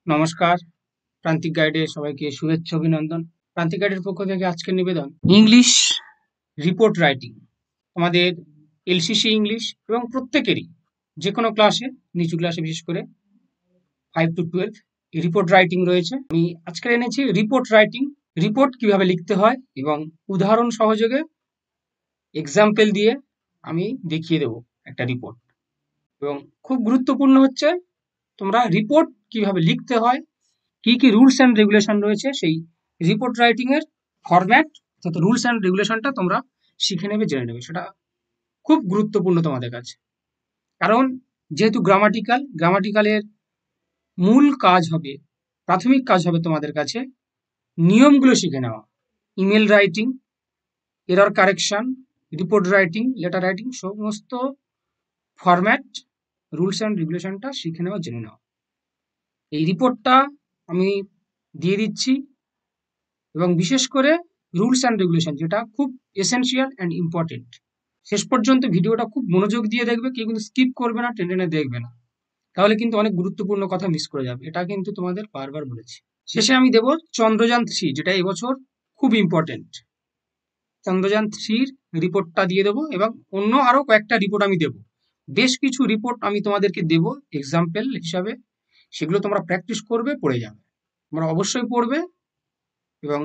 নমস্কার। প্রান্তিক গাইডে সবাইকে শুভেচ্ছা অভিনন্দন। প্রান্তিক গাইডের পক্ষ থেকে আজকের নিবেদন ইংলিশ রিপোর্ট রাইটিং। আমাদের এলসিসি ইংলিশ এবং প্রত্যেকেরই যে কোনো ক্লাসে, নিচু ক্লাসে বিশেষ করে 5 to 12 রিপোর্ট রাইটিং রয়েছে। আমি আজকে এনেছি রিপোর্ট রাইটিং, রিপোর্ট কিভাবে লিখতে হয় এবং উদাহরণ সহযোগে এক্সাম্পল দিয়ে আমি দেখিয়ে দেবো একটা রিপোর্ট। এবং খুব গুরুত্বপূর্ণ হচ্ছে তোমরা রিপোর্ট কিভাবে লিখতে হয়, কি কি রুলস অ্যান্ড রেগুলেশন রয়েছে, সেই রিপোর্ট রাইটিং এর ফরম্যাট অর্থাৎ রুলস অ্যান্ড রেগুলেশনটা তোমরা শিখে নেবে, জেনে নেবে। সেটা খুব গুরুত্বপূর্ণ তোমাদের কাছে, কারণ যেহেতু গ্রামাটিক্যালের মূল কাজ হবে, প্রাথমিক কাজ হবে তোমাদের কাছে নিয়মগুলো শিখে নেওয়া। Email writing, error correction, report writing, letter writing, সমস্ত ফরম্যাট রুলস অ্যান্ড রেগুলেশনটা শিখে নেওয়া, জেনে নেওয়া। এই রিপোর্টটা আমি দিয়ে দিচ্ছি, এবং বিশেষ করে রুলস অ্যান্ড রেগুলেশন যেটা খুব এসেনশিয়াল অ্যান্ড ইম্পর্টেন্ট। শেষ পর্যন্ত ভিডিওটা খুব মনোযোগ দিয়ে দেখবে, কেউ কিন্তু স্কিপ করবে না, টেনে টেনে দেখবে না, তাহলে কিন্তু অনেক গুরুত্বপূর্ণ কথা মিস করে যাবে। এটা কিন্তু তোমাদের বারবার বলেছি। শেষে আমি দেব চন্দ্রযান 3, যেটা এবছর খুব ইম্পর্টেন্ট। চন্দ্রযান 3 রিপোর্টটা দিয়ে দেবো, এবং অন্য আরো কয়েকটা রিপোর্ট আমি দেবো। বেশ কিছু রিপোর্ট আমি তোমাদেরকে দেবো এক্সাম্পল হিসাবে, সেগুলো তোমরা প্র্যাকটিস করবে, পড়ে যাবে। তোমরা অবশ্যই পড়বে, এবং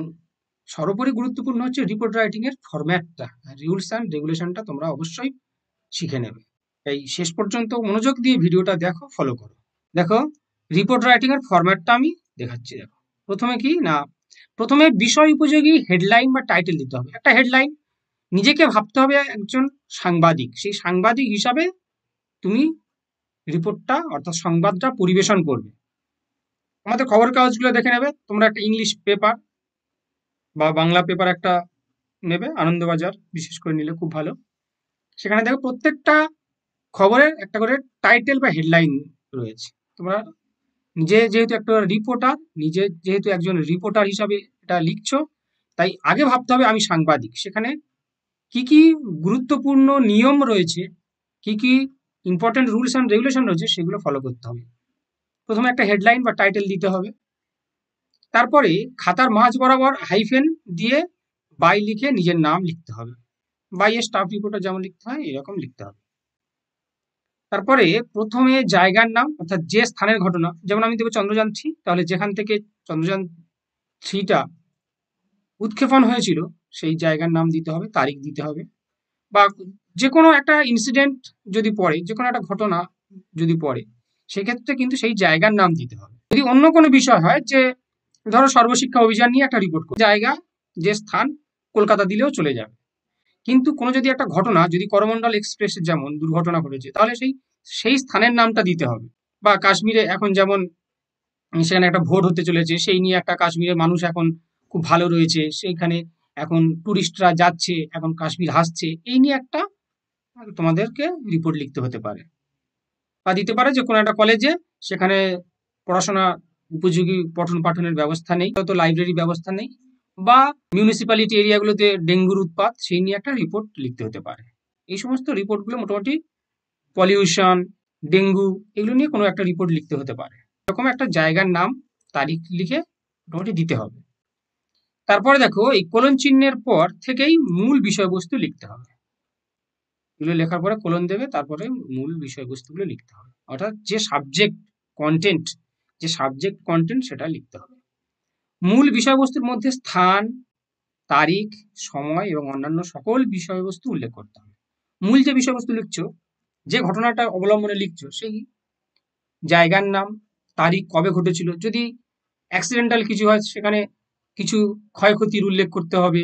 সর্বোপরি গুরুত্বপূর্ণ হচ্ছে রিপোর্ট রাইটিং এর ফরম্যাটটা, রুলস অ্যান্ড রেগুলেশনটা তোমরা অবশ্যই শিখে নেবে। তাই শেষ পর্যন্ত মনোযোগ দিয়ে ভিডিওটা দেখো, ফলো করো। দেখো, রিপোর্ট রাইটিং এর ফরম্যাটটা আমি দেখাচ্ছি। দেখো, প্রথমে কি না, প্রথমে বিষয় উপযোগী হেডলাইন বা টাইটেল দিতে হবে। একটা হেডলাইন, নিজেকে ভাবতে হবে একজন সাংবাদিক, সেই সাংবাদিক হিসাবে তুমি রিপোর্টটা অর্থাৎ সংবাদটা পরিবেশন করবে। আমাদের খবর কাগজগুলো দেখে নেবে তোমরা, একটা ইংলিশ পেপার বা বাংলা পেপার একটা নেবে, আনন্দবাজার বিশেষ করে নিলে খুব ভালো। সেখানে দেখো প্রত্যেকটা খবরের একটা করে টাইটেল বা হেডলাইন রয়েছে। তোমরা নিজে যেহেতু একটা রিপোর্টার, নিজে যেহেতু একজন রিপোর্টার হিসাবে এটা লিখছো, তাই আগে ভাবতে হবে আমি সাংবাদিক। সেখানে কি কি গুরুত্বপূর্ণ নিয়ম রয়েছে, কি কি ইম্পর্টেন্ট রুলস অ্যান্ড রেগুলেশন রয়েছে, সেগুলো ফলো করতে হবে। প্রথমে একটা হেডলাইন বা টাইটেল দিতে হবে, তারপরে খাতার মাঝ বরাবর হাইফেন দিয়ে বাই লিখে নিজের নাম লিখতে হবে। বাই এ স্টাফ রিপোর্টার যেমন লিখতে হয়, এরকম লিখতে হবে। তারপরে প্রথমে জায়গার নাম অর্থাৎ যে স্থানের ঘটনা, যেমন আমি দেবো চন্দ্রযান 3, তাহলে যেখান থেকে চন্দ্রযান 3টা উৎক্ষেপণ হয়েছিল সেই জায়গার নাম দিতে হবে, তারিখ দিতে হবে। বা যে কোনো একটা ইনসিডেন্ট যদি পড়ে, যে কোনো একটা ঘটনা যদি পড়ে, সেক্ষেত্রে কিন্তু সেই জায়গার নাম দিতে হবে। যদি অন্য কোনো বিষয় হয়, যে ধরো সর্বশিক্ষা অভিযান নিয়ে একটা রিপোর্ট করে, জায়গা যে স্থান কলকাতা দিলেও চলে যাবে। কিন্তু কোনো যদি একটা ঘটনা, যদি করমণ্ডল এক্সপ্রেসের যেমন দুর্ঘটনা ঘটেছে, তাহলে সেই সেই স্থানের নামটা দিতে হবে। বা কাশ্মীরে এখন যেমন সেখানে একটা ভোট হতে চলেছে, সেই নিয়ে একটা কাশ্মীরের মানুষ এখন খুব ভালো রয়েছে, সেইখানে এখন টুরিস্টরা যাচ্ছে, এখন কাশ্মীর হাসছে, এই নিয়ে একটা তোমাদেরকে রিপোর্ট লিখতে হতে পারে। বা দিতে পারে যে কোনো একটা কলেজে সেখানে পড়াশোনা উপযোগী পঠন পাঠনের ব্যবস্থা নেই, তো লাইব্রেরি ব্যবস্থা নেই, বা মিউনিসিপ্যালিটি এরিয়াগুলোতে ডেঙ্গুর উৎপাত, সেই নিয়ে একটা রিপোর্ট লিখতে হতে পারে। এই সমস্ত রিপোর্টগুলো মোটামুটি পলিউশন, ডেঙ্গু, এগুলো নিয়ে কোনো একটা রিপোর্ট লিখতে হতে পারে। এরকম একটা জায়গার নাম, তারিখ লিখে মোটামুটি দিতে হবে। তারপরে দেখো, এই কোলন চিহ্নের পর থেকেই মূল বিষয়বস্তু লিখতে হবে। এগুলো লেখার পরে কোলন দেবে, তারপরে মূল বিষয়বস্তুগুলো লিখতে হবে। অর্থাৎ যে সাবজেক্ট কন্টেন্ট সেটা লিখতে হবে। মূল বিষয়বস্তুর মধ্যে স্থান, তারিখ, সময় এবং অন্যান্য সকল বিষয়বস্তু উল্লেখ করতে হবে। মূল যে বিষয়বস্তু লিখছো, যে ঘটনাটা অবলম্বনে লিখছো, সেই জায়গার নাম, তারিখ, কবে ঘটেছিল, যদি অ্যাক্সিডেন্টাল কিছু হয় সেখানে কিছু ক্ষয়ক্ষতির উল্লেখ করতে হবে,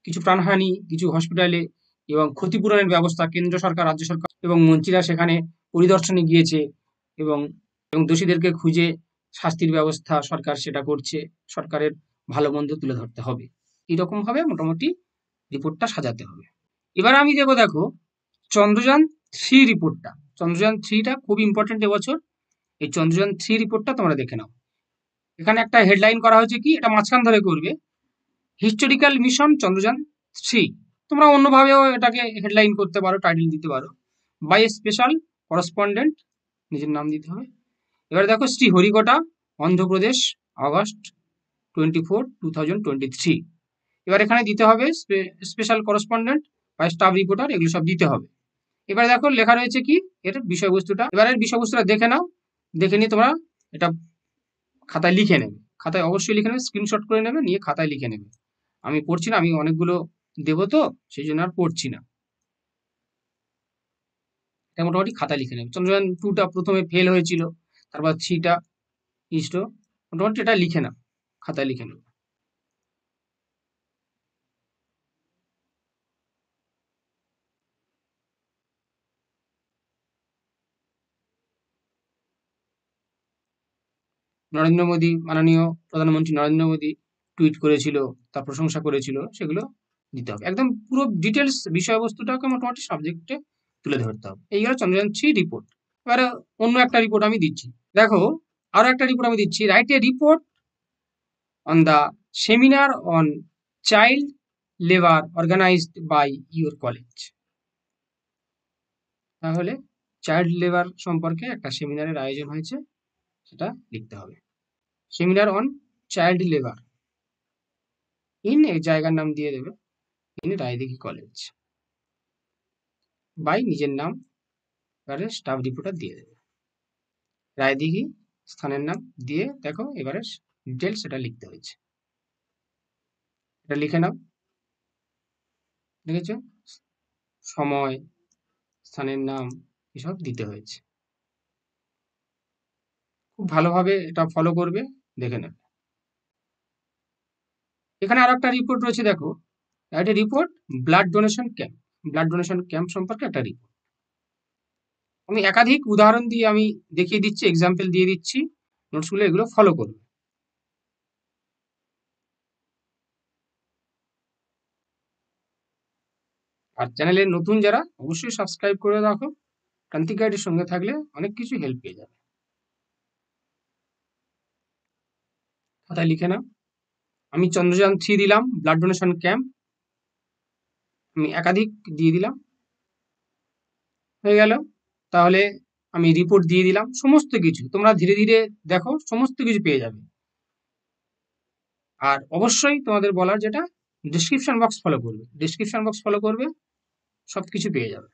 কিছু প্রাণহানি, কিছু হসপিটালে, এবং ক্ষতিপূরণের ব্যবস্থা কেন্দ্র সরকার, রাজ্য সরকার এবং মন্ত্রীরা সেখানে পরিদর্শনে গিয়েছে, এবং এবং দোষীদেরকে খুঁজে শাস্তির ব্যবস্থা সরকার সেটা করছে, সরকারের ভালো মন্দ তুলে ধরতে হবে। এরকম ভাবে মোটামুটি রিপোর্টটা সাজাতে হবে। এবার আমি দেবো, দেখো চন্দ্রযান 3 রিপোর্টটা। চন্দ্রযান 3টা খুব ইম্পর্টেন্ট এবছর। এই চন্দ্রযান 3 রিপোর্টটা তোমরা দেখে নাও। এখানে একটা হেডলাইন করা হয়েছে, কি এটা মাঝখান ধরে করবে, হিস্টোরিক্যাল মিশন চন্দ্রযান 3। তোমরা অন্যভাবেও এটাকে হেডলাইন করতে পারো, টাইটেল দিতে পারো। বাই স্পেশাল করেসপন্ডেন্ট, নিজের নাম দিতে হবে। এবারে দেখো, শ্রী হরিকটা অন্ধ্রপ্রদেশ আগস্ট 24, 2023। এবার এখানে দিতে হবে স্পেশাল করেসপন্ডেন্ট বা স্টাফ রিপোর্টার, এগুলো সব দিতে হবে। এবারে দেখো লেখা রয়েছে কি এর বিষয়বস্তুটা, এবারে বিষয়বস্তুটা দেখে নাও, দেখে নিয়ে তোমরা এটা খাতায় লিখে নেবে, খাতায় অবশ্যই লিখে নেবে, স্ক্রিনশট করে নেবে, নিয়ে খাতায় লিখে নেবে। আমি পড়ছি না, আমি অনেকগুলো দেবো তো সেই জন্য আর পড়ছি না, এটা মোটামুটি খাতায় লিখে নেবে। চন্দ্রযান 2টা প্রথমে ফেল হয়েছিল, তারপর 3টা ইসরো, মোটামুটি এটা লিখে নাও, খাতায় লিখে নেবে। নরেন্দ্র মোদী, মাননীয় প্রধানমন্ত্রী নরেন্দ্র মোদী টুইট করেছিল, তার প্রশংসা করেছিল, সেগুলো দিতে হবে। একদম পুরো ডিটেলস বিষয়বস্তুটাকে মোটামুটি সাবজেক্টে তুলে ধরতে হবে। এই হলো চন্দ্রযান 3 রিপোর্ট। এবারে অন্য একটা রিপোর্ট আমি দিচ্ছি, দেখো আরো একটা রিপোর্ট আমি দিচ্ছি, right a report on the seminar on child labour organised by your college. তাহলে চাইল্ড লেবার সম্পর্কে একটা সেমিনারের আয়োজন হয়েছে, সেটা লিখতে হবে। Seminar on child labour, in এই জায়গার নাম দিয়ে দেবে, ইন রায়দিঘি কলেজ, বাই নিজের নাম, এবারে স্টাফ রিপোর্টার দিয়ে দেবে, রায়দিঘি স্থানের নাম দিয়ে দেখো এবারে ডিটেলস এটা লিখতে হয়েছে, এটা লিখে নাও। দেখেছো, সময়, স্থানের নাম এসব দিতে হয়েছে। খুব ভালোভাবে এটা ফলো করবে, দেখে নেবে। এখানে আর একটা রিপোর্ট রয়েছে, দেখো একটা report blood donation camp, blood donation camp সম্পর্কে একটা রিপোর্ট। আমি একাধিক উদাহরণ দিয়ে আমি দেখিয়ে দিচ্ছি, এক্সাম্পল দিয়ে দিচ্ছি, নোটসগুলো এগুলো ফলো করবে। আর চ্যানেলে নতুন যারা অবশ্যই সাবস্ক্রাইব করে রাখো, প্রান্তিক গাইডের সঙ্গে থাকলে অনেক কিছু হেল্প পেয়ে যাবে। খাতায় লিখে নাও, আমি চন্দ্রযান 3 দিলাম, ব্লাড ডোনেশন ক্যাম্প আমি একাধিক দিয়ে দিলাম, হয়ে গেল। তাহলে আমি রিপোর্ট দিয়ে দিলাম, সমস্ত কিছু তোমরা ধীরে ধীরে দেখো, সমস্ত কিছু পেয়ে যাবে। আর অবশ্যই তোমাদের বলার যেটা, ডিসক্রিপশন বক্স ফলো করবে, ডিসক্রিপশন বক্স ফলো করবে, সবকিছু পেয়ে যাবে।